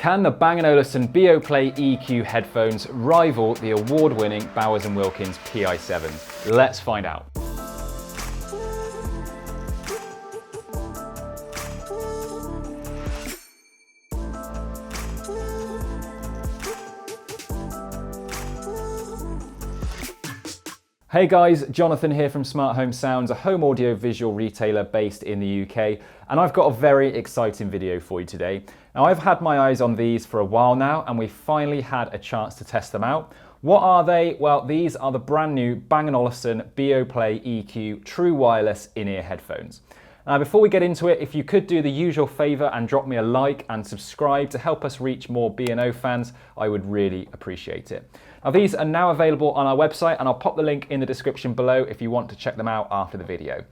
Can the Bang Olufsen Beoplay EQ headphones rival the award-winning Bowers Wilkins PI7s? Let's find out. Hey guys, Jonathan here from Smart Home Sounds, a home audio visual retailer based in the UK, and I've got a very exciting video for you today. Now, I've had my eyes on these for a while now, and we finally had a chance to test them out. What are they? Well, these are the brand new Bang Olufsen Beoplay EQ True Wireless in-ear headphones. Now, before we get into it, if you could do the usual favour and drop me a like and subscribe to help us reach more B&O fans, I would really appreciate it. Now, these are now available on our website, and I'll pop the link in the description below if you want to check them out after the video.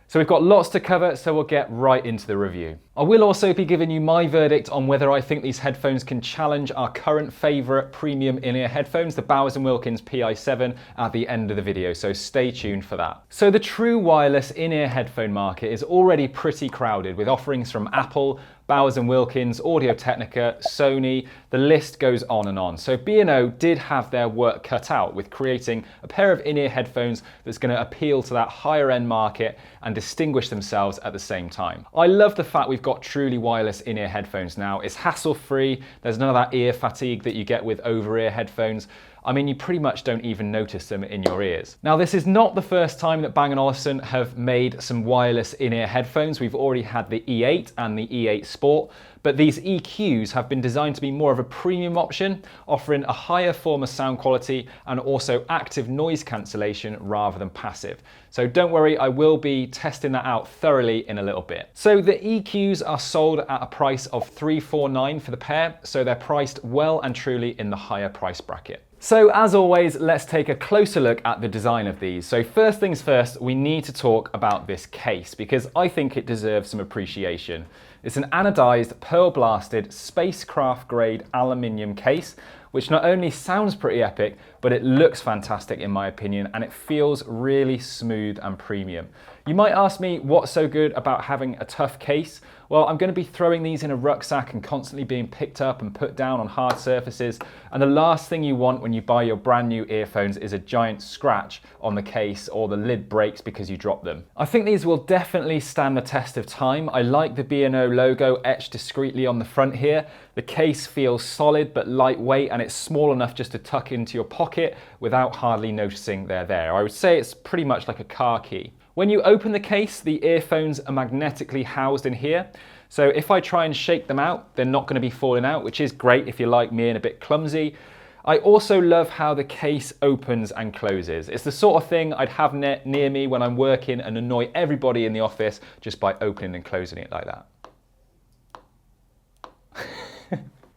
So we've got lots to cover, so we'll get right into the review. I will also be giving you my verdict on whether I think these headphones can challenge our current favourite premium in-ear headphones, the Bowers Wilkins PI7, at the end of the video, so stay tuned for that. So the true wireless in-ear headphone market is already pretty crowded, with offerings from Apple, Bowers Wilkins, Audio-Technica, Sony, the list goes on and on. So B&O did have their work cut out with creating a pair of in-ear headphones that's going to appeal to that higher end market and distinguish themselves at the same time. I love the fact we've got truly wireless in-ear headphones now. It's hassle-free, there's none of that ear fatigue that you get with over-ear headphones. I mean, you pretty much don't even notice them in your ears. Now, this is not the first time that Bang & Olufsen have made some wireless in-ear headphones. We've already had the E8 and the E8 Sport, but these EQs have been designed to be more of a premium option, offering a higher form of sound quality and also active noise cancellation rather than passive. So don't worry, I will be testing that out thoroughly in a little bit. So the EQs are sold at a price of $349 for the pair, so they're priced well and truly in the higher price bracket. So as always, let's take a closer look at the design of these. So first things first, we need to talk about this case because I think it deserves some appreciation. It's an anodized, pearl blasted, spacecraft grade aluminium case, which not only sounds pretty epic, but it looks fantastic in my opinion, and it feels really smooth and premium. You might ask me what's so good about having a tough case? Well, I'm going to be throwing these in a rucksack and constantly being picked up and put down on hard surfaces, and the last thing you want when you buy your brand new earphones is a giant scratch on the case or the lid breaks because you dropped them. I think these will definitely stand the test of time. I like the B&O logo etched discreetly on the front here. The case feels solid but lightweight, and it's small enough just to tuck into your pocket without hardly noticing they're there. I would say it's pretty much like a car key. When you open the case, the earphones are magnetically housed in here. So if I try and shake them out, they're not going to be falling out, which is great if you're like me and a bit clumsy. I also love how the case opens and closes. It's the sort of thing I'd have near me when I'm working and annoy everybody in the office just by opening and closing it like that.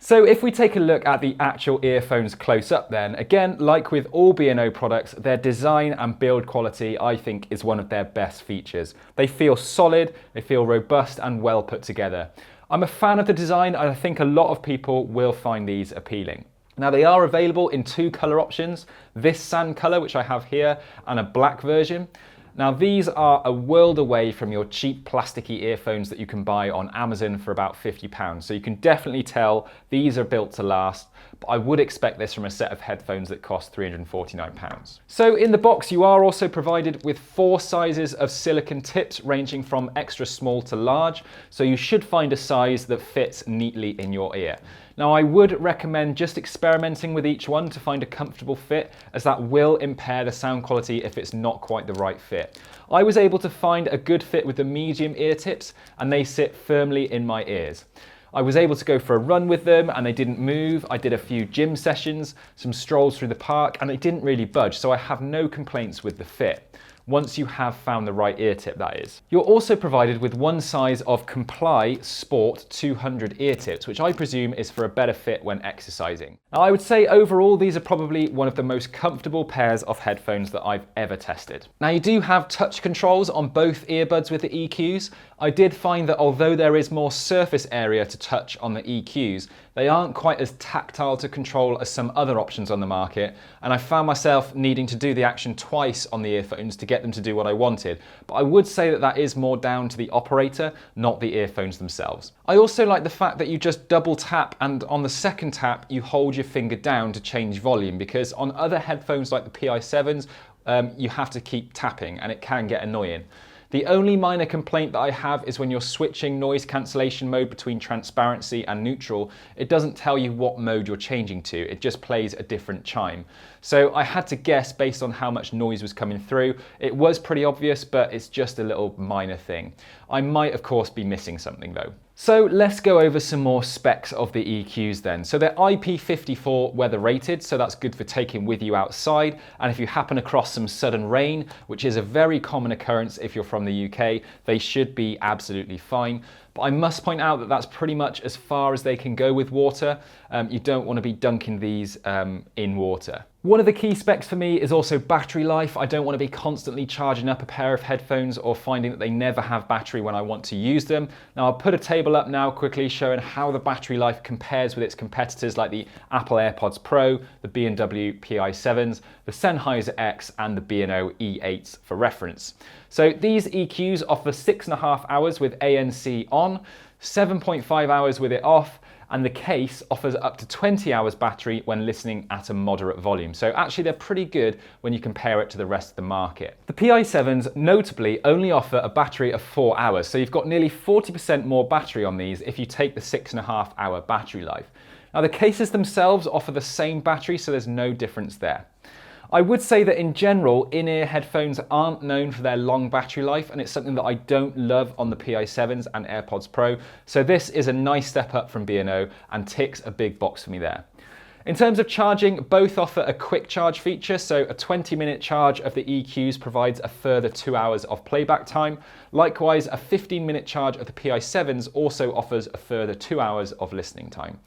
So if we take a look at the actual earphones close up then, again, like with all B&O products, their design and build quality, I think, is one of their best features. They feel solid, they feel robust and well put together. I'm a fan of the design, and I think a lot of people will find these appealing. Now, they are available in two colour options, this sand colour, which I have here, and a black version. Now, these are a world away from your cheap plasticky earphones that you can buy on Amazon for about £50. So you can definitely tell these are built to last, but I would expect this from a set of headphones that cost £349. So in the box, you are also provided with 4 sizes of silicone tips ranging from extra small to large. So you should find a size that fits neatly in your ear. Now, I would recommend just experimenting with each one to find a comfortable fit, as that will impair the sound quality if it's not quite the right fit. I was able to find a good fit with the medium ear tips, and they sit firmly in my ears. I was able to go for a run with them and they didn't move. I did a few gym sessions, some strolls through the park, and they didn't really budge, so I have no complaints with the fit. Once you have found the right ear tip, that is. You're also provided with one size of Comply Sport 200 ear tips, which I presume is for a better fit when exercising. Now, I would say overall, these are probably one of the most comfortable pairs of headphones that I've ever tested. Now, you do have touch controls on both earbuds with the EQs. I did find that although there is more surface area to touch on the EQs, they aren't quite as tactile to control as some other options on the market, and I found myself needing to do the action twice on the earphones to get them to do what I wanted. But I would say that that is more down to the operator, not the earphones themselves. I also like the fact that you just double tap, and on the second tap you hold your finger down to change volume, because on other headphones like the PI7s, you have to keep tapping and it can get annoying. The only minor complaint that I have is when you're switching noise cancellation mode between transparency and neutral, it doesn't tell you what mode you're changing to, it just plays a different chime. So I had to guess based on how much noise was coming through. It was pretty obvious, but it's just a little minor thing. I might of course be missing something though. So let's go over some more specs of the EQs then. So they're IP54 weather rated, so that's good for taking with you outside. And if you happen across some sudden rain, which is a very common occurrence if you're from the UK, they should be absolutely fine. But I must point out that that's pretty much as far as they can go with water. You don't want to be dunking these in water. One of the key specs for me is also battery life. I don't want to be constantly charging up a pair of headphones or finding that they never have battery when I want to use them. Now I'll put a table up now quickly showing how the battery life compares with its competitors like the Apple AirPods Pro, the B&W PI7s, the Sennheiser X and the B&O E8s for reference. So these EQs offer 6.5 hours with ANC on, 7.5 hours with it off, and the case offers up to 20 hours battery when listening at a moderate volume. So actually they're pretty good when you compare it to the rest of the market. The PI7s notably only offer a battery of 4 hours, so you've got nearly 40% more battery on these if you take the 6.5 hour battery life. Now the cases themselves offer the same battery, so there's no difference there. I would say that in general, in-ear headphones aren't known for their long battery life, and it's something that I don't love on the PI7s and AirPods Pro, so this is a nice step up from B&O and ticks a big box for me there. In terms of charging, both offer a quick charge feature, so a 20-minute charge of the EQs provides a further 2 hours of playback time. Likewise, a 15-minute charge of the PI7s also offers a further 2 hours of listening time.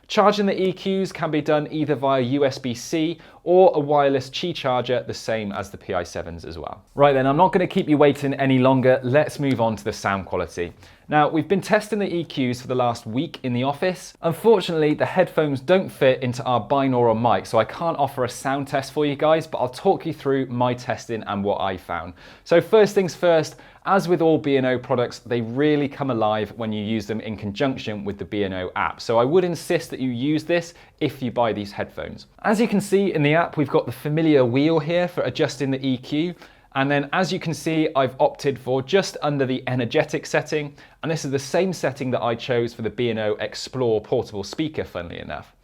Charging the EQs can be done either via USB-C or a wireless Qi charger, the same as the PI7s as well. Right then, I'm not going to keep you waiting any longer. Let's move on to the sound quality. Now, we've been testing the EQs for the last week in the office. Unfortunately, the headphones don't fit into our binaural mic, so I can't offer a sound test for you guys, but I'll talk you through my testing and what I found. So first things first, as with all B&O products, they really come alive when you use them in conjunction with the B&O app. So I would insist that you use this if you buy these headphones. As you can see in the app, we've got the familiar wheel here for adjusting the EQ. And then as you can see, I've opted for just under the energetic setting. And this is the same setting that I chose for the B&O Explore portable speaker, funnily enough.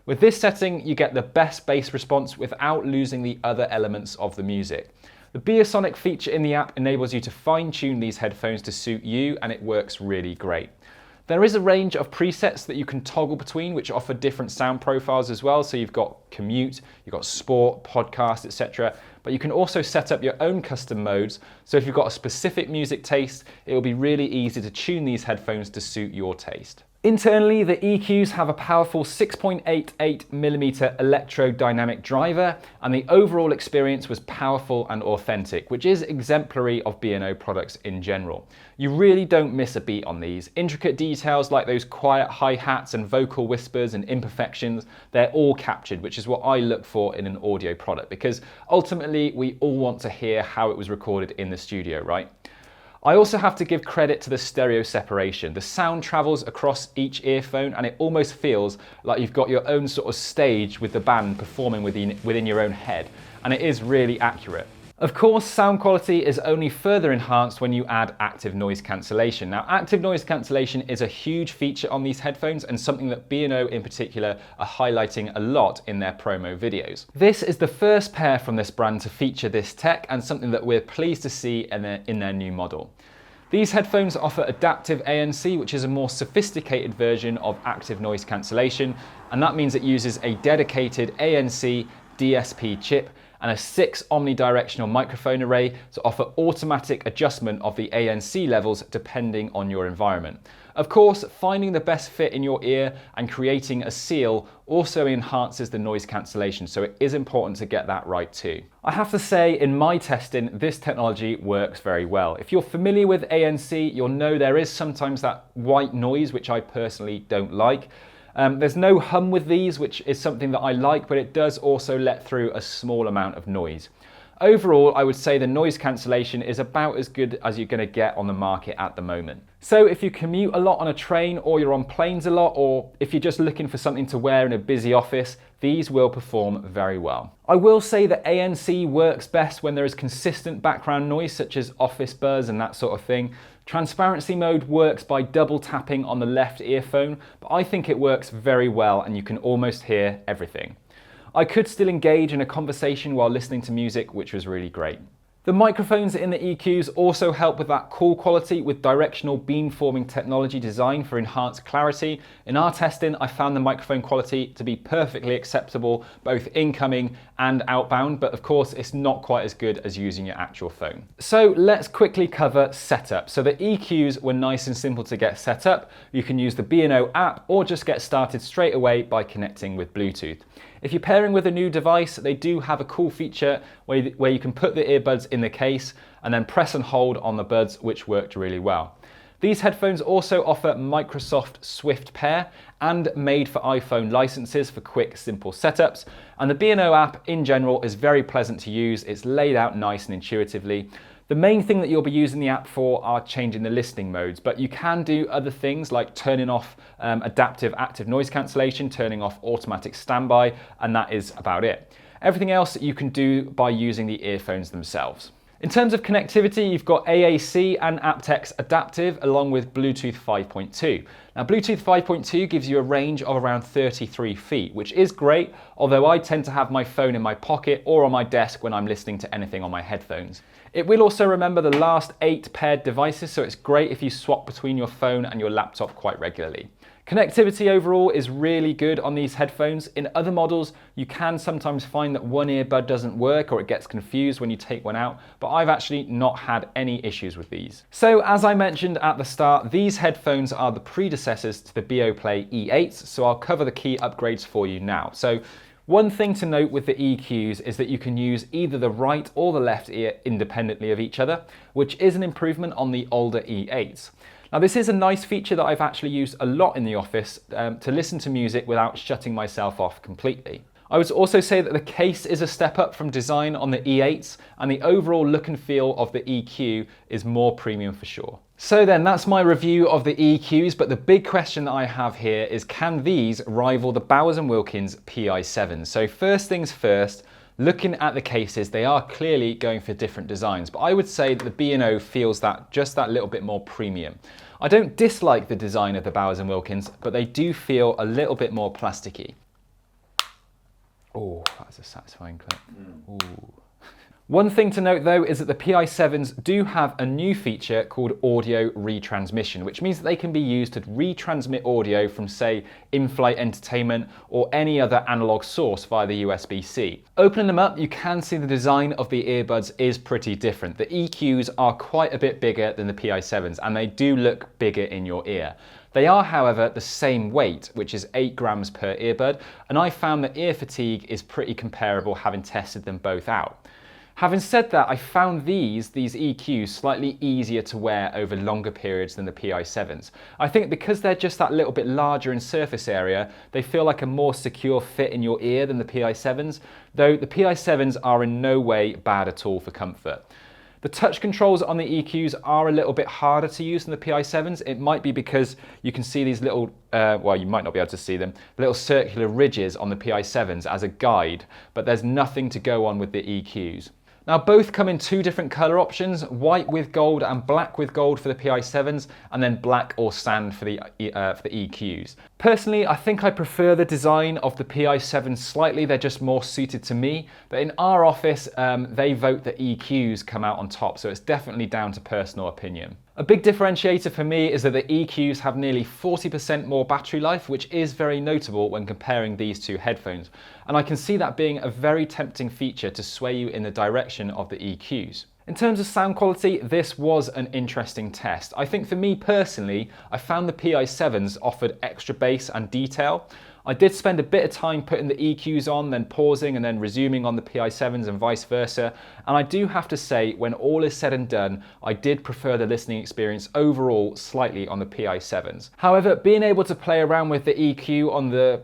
With this setting, you get the best bass response without losing the other elements of the music. The Beosonic feature in the app enables you to fine-tune these headphones to suit you, and it works really great. There is a range of presets that you can toggle between, which offer different sound profiles as well. So you've got commute, you've got sport, podcast, etc. But you can also set up your own custom modes. So if you've got a specific music taste, it will be really easy to tune these headphones to suit your taste. Internally, the EQs have a powerful 6.88mm electrodynamic driver, and the overall experience was powerful and authentic, which is exemplary of B&O products in general. You really don't miss a beat on these. Intricate details like those quiet hi-hats and vocal whispers and imperfections, they're all captured, which is what I look for in an audio product, because ultimately we all want to hear how it was recorded in the studio, right? I also have to give credit to the stereo separation. The sound travels across each earphone and it almost feels like you've got your own sort of stage with the band performing within your own head, and it is really accurate. Of course, sound quality is only further enhanced when you add active noise cancellation. Now, active noise cancellation is a huge feature on these headphones and something that B&O in particular are highlighting a lot in their promo videos. This is the first pair from this brand to feature this tech, and something that we're pleased to see in their new model. These headphones offer adaptive ANC, which is a more sophisticated version of active noise cancellation, and that means it uses a dedicated ANC DSP chip and a 6 omnidirectional microphone array to offer automatic adjustment of the ANC levels depending on your environment. Of course, finding the best fit in your ear and creating a seal also enhances the noise cancellation, so it is important to get that right too. I have to say, in my testing, this technology works very well. If you're familiar with ANC, you'll know there is sometimes that white noise, which I personally don't like. There's no hum with these, which is something that I like, but it does also let through a small amount of noise. Overall, I would say the noise cancellation is about as good as you're going to get on the market at the moment. So if you commute a lot on a train, or you're on planes a lot, or if you're just looking for something to wear in a busy office, these will perform very well. I will say that ANC works best when there is consistent background noise, such as office buzz and that sort of thing. Transparency mode works by double tapping on the left earphone, but I think it works very well and you can almost hear everything. I could still engage in a conversation while listening to music, which was really great. The microphones in the EQs also help with that call quality with directional beamforming technology designed for enhanced clarity. In our testing, I found the microphone quality to be perfectly acceptable, both incoming and outbound, but of course it's not quite as good as using your actual phone. So let's quickly cover setup. So the EQs were nice and simple to get set up. You can use the B&O app or just get started straight away by connecting with Bluetooth. If you're pairing with a new device, they do have a cool feature where you can put the earbuds in the case and then press and hold on the buds, which worked really well. These headphones also offer Microsoft Swift Pair and made for iPhone licenses for quick, simple setups. And the B&O app in general is very pleasant to use. It's laid out nice and intuitively. The main thing that you'll be using the app for are changing the listening modes, but you can do other things like turning off adaptive active noise cancellation, turning off automatic standby, and that is about it. Everything else you can do by using the earphones themselves. In terms of connectivity, you've got AAC and aptX adaptive along with Bluetooth 5.2. Now Bluetooth 5.2 gives you a range of around 33 feet, which is great, although I tend to have my phone in my pocket or on my desk when I'm listening to anything on my headphones. It will also remember the last 8 paired devices, so it's great if you swap between your phone and your laptop quite regularly. Connectivity overall is really good on these headphones. In other models, you can sometimes find that one earbud doesn't work or it gets confused when you take one out, but I've actually not had any issues with these. So as I mentioned at the start, these headphones are the predecessors to the Beoplay E8s, so I'll cover the key upgrades for you now. So one thing to note with the EQs is that you can use either the right or the left ear independently of each other, which is an improvement on the older E8s. Now this is a nice feature that I've actually used a lot in the office to listen to music without shutting myself off completely. I would also say that the case is a step up from design on the E8s, and the overall look and feel of the EQ is more premium for sure. So then that's my review of the EQs, but the big question that I have here is, can these rival the Bowers Wilkins PI7s? So first things first, looking at the cases, they are clearly going for different designs, but I would say that the B&O feels that just that little bit more premium. I don't dislike the design of the Bowers Wilkins, but they do feel a little bit more plasticky. Oh, that's a satisfying clip. Ooh. One thing to note though is that the PI7s do have a new feature called audio retransmission, which means that they can be used to retransmit audio from, say, in-flight entertainment or any other analog source via the USB-C. Opening them up, you can see the design of the earbuds is pretty different. The EQs are quite a bit bigger than the PI7s, and they do look bigger in your ear. They are, however, the same weight, which is 8 grams per earbud, and I found that ear fatigue is pretty comparable having tested them both out. Having said that, I found these EQs slightly easier to wear over longer periods than the PI7s. I think because they're just that little bit larger in surface area, they feel like a more secure fit in your ear than the PI7s, though the PI7s are in no way bad at all for comfort. The touch controls on the EQs are a little bit harder to use than the PI7s. It might be because you can see these little, well, you might not be able to see them, little circular ridges on the PI7s as a guide, but there's nothing to go on with the EQs. Now both come in 2 different color options, white with gold and black with gold for the PI7s, and then black or sand for the EQs. Personally, I think I prefer the design of the PI7 slightly. They're just more suited to me. But in our office, they vote that EQs come out on top, so it's definitely down to personal opinion. A big differentiator for me is that the EQs have nearly 40% more battery life, which is very notable when comparing these two headphones. And I can see that being a very tempting feature to sway you in the direction of the EQs. In terms of sound quality, this was an interesting test. I think for me personally, I found the PI7s offered extra bass and detail. I did spend a bit of time putting the EQs on, then pausing and then resuming on the PI7s and vice versa. And I do have to say, when all is said and done, I did prefer the listening experience overall slightly on the PI7s. However, being able to play around with the EQ on the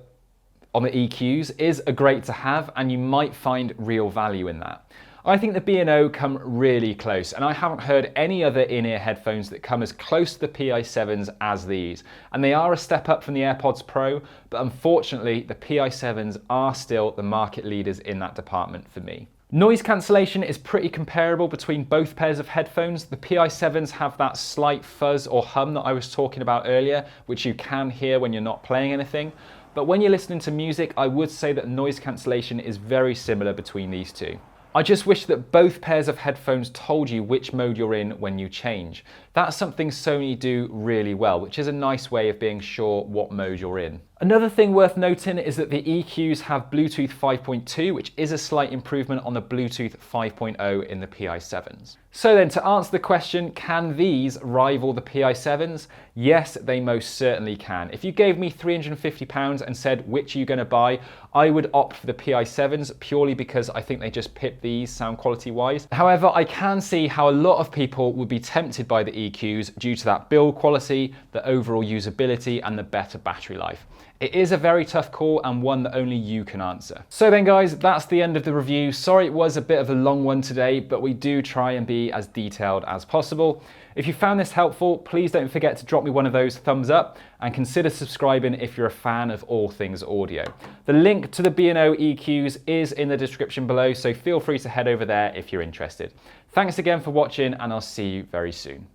EQs is a great to have, and you might find real value in that. I think the B&O come really close, and I haven't heard any other in-ear headphones that come as close to the PI7s as these. And they are a step up from the AirPods Pro, but unfortunately the PI7s are still the market leaders in that department for me. Noise cancellation is pretty comparable between both pairs of headphones. The PI7s have that slight fuzz or hum that I was talking about earlier, which you can hear when you're not playing anything. But when you're listening to music, I would say that noise cancellation is very similar between these two. I just wish that both pairs of headphones told you which mode you're in when you change. That's something Sony do really well, which is a nice way of being sure what mode you're in. Another thing worth noting is that the EQs have Bluetooth 5.2, which is a slight improvement on the Bluetooth 5.0 in the PI7s. So then, to answer the question, can these rival the PI7s? Yes, they most certainly can. If you gave me £350 and said, which are you going to buy? I would opt for the PI7s purely because I think they just pip these sound quality wise. However, I can see how a lot of people would be tempted by the EQs due to that build quality, the overall usability, and the better battery life. It is a very tough call and one that only you can answer. So then guys, that's the end of the review. Sorry it was a bit of a long one today, but we do try and be as detailed as possible. If you found this helpful, please don't forget to drop me one of those thumbs up and consider subscribing if you're a fan of all things audio. The link to the B&O EQs is in the description below, so feel free to head over there if you're interested. Thanks again for watching, and I'll see you very soon.